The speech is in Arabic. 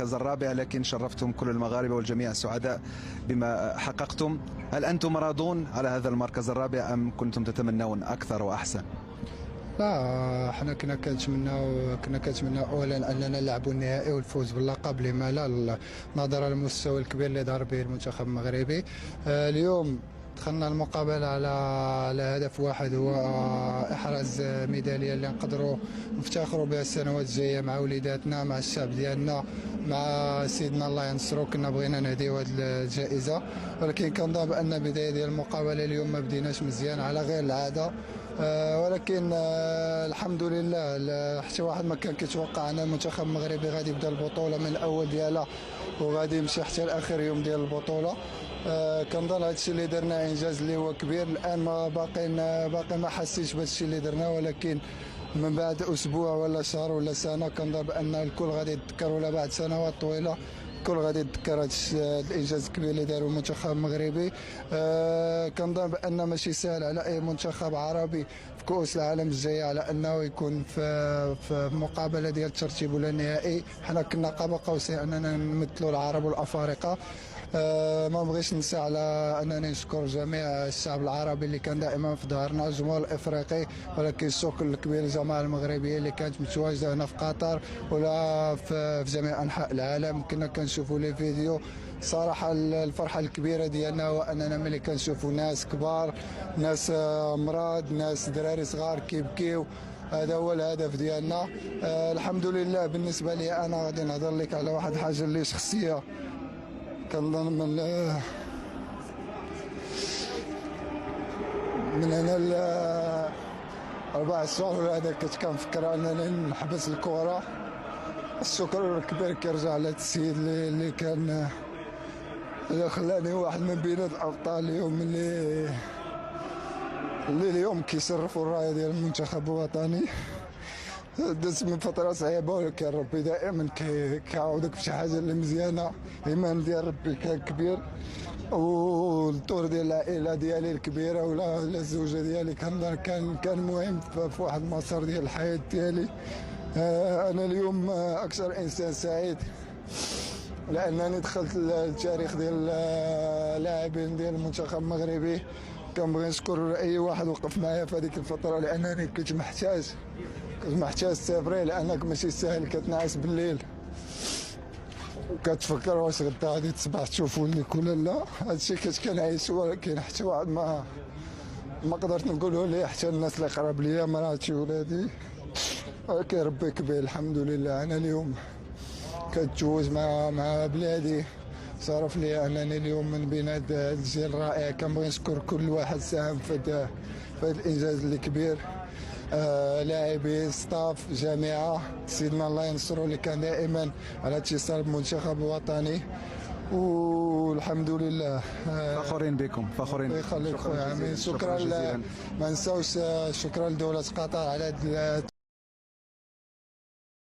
المركز الرابع، لكن شرفتم كل المغاربة والجميع سعداء بما حققتم. هل أنتم راضون على هذا المركز الرابع أم كنتم تتمنون أكثر وأحسن؟ لا، احنا كنا كنتمناو اولا اننا نلعبوا النهائي والفوز باللقب، لما لا، نظرا للمستوى الكبير اللي ظهر به المنتخب المغربي. اليوم دخلنا المقابله على هدف واحد، هو احراز ميداليه اللي نقدروا نفتخروا بها السنوات الجايه مع وليداتنا، مع الشعب ديالنا، مع سيدنا الله ينصرو. كنا بغينا نهديو هذه الجائزه، ولكن كنظن بان بدايه ديال المقابله اليوم ما بديناش مزيان على غير العاده. ولكن الحمد لله، حتى واحد ما كان كيتوقع ان المنتخب المغربي غادي يبدا البطوله من الاول ديالها وغادي يمشي حتى لاخر يوم ديال البطوله. كنظن هذا الشيء اللي درنا انجاز اللي هو كبير. الان ما باقي ما حسيتش بهذا الشيء اللي درنا، ولكن من بعد اسبوع ولا شهر ولا سنه كنظن بان الكل غادي يتذكر، ولا بعد سنوات طويله الكل غادي يتذكر هذا الانجاز الكبير اللي داروا المنتخب المغربي. كنظن بان ماشي سهل على اي منتخب عربي في كؤوس العالم الجايه على انه يكون في مقابله ديال الترتيب ولا النهائي. حنا كنا قاب قوسين اننا نمثلوا العرب والافارقه. ما بغيش ننسى على انني نشكر جميع الشعب العربي اللي كان دائما في ظهرنا، الجمهور الافريقي، ولكن الشكر الكبير للجماعه المغربيه اللي كانت متواجده هنا في قطر ولا في جميع انحاء العالم. كنا كنشوفوا لي فيديو، صراحه الفرحه الكبيره ديالنا هو اننا ملي كنشوفوا ناس كبار، ناس امراض، ناس دراري صغار كيبكيو. هذا هو الهدف ديالنا. الحمد لله. بالنسبه لي انا غادي نهضر لك على واحد الحاجه اللي شخصيه. كنظن من هنا 4 شهور هذا كنت كنفكر انني نحبس الكره. الشكر الكبير كيرجع لهذا السيد اللي كان اللي خلاني واحد من بين الابطال اليوم، اللي اليوم كيشرفوا الرايه ديال المنتخب الوطني. دزت من فتره صعيبه، ولكن ربي دائما كيعاودك بشي حاجه اللي مزيانه. الايمان ديال ربي كان كبير، والدور ديال العائله ديالي الكبيره ولا الزوجه ديالي كان مهم في واحد المسار ديال الحياه ديالي. انا اليوم اكثر انسان سعيد لانني دخلت التاريخ ديال اللاعبين ديال المنتخب المغربي. كنبغي نشكر اي واحد وقف معايا في هذيك الفتره، لانني كنت محتاج سافري، لانك ماشي سهل كتنعس بالليل وكتفكر واش غدا غادي تصبح تشوفوني ولا لا. هادشي كنت كنعيش، ولكن حتى واحد ما قدرت نقوله ليه، حتى الناس اللي قراب ليا، مراتي ولادي. ولكن ربي كبير الحمد لله. انا اليوم كنتزوج مع بلادي. صرف لي انني اليوم من بين هذا الجيل الرائع. كنبغي نشكر كل واحد ساهم في هذا الانجاز الكبير، لاعبين، ستاف، جامعه، سيدنا الله ينصرو اللي كان دائما على اتصال بالمنتخب الوطني. والحمد لله. فخورين بكم، فخورين. الله يخليك خويا عمي. شكرا. ما نساوش شكرا لدوله قطر على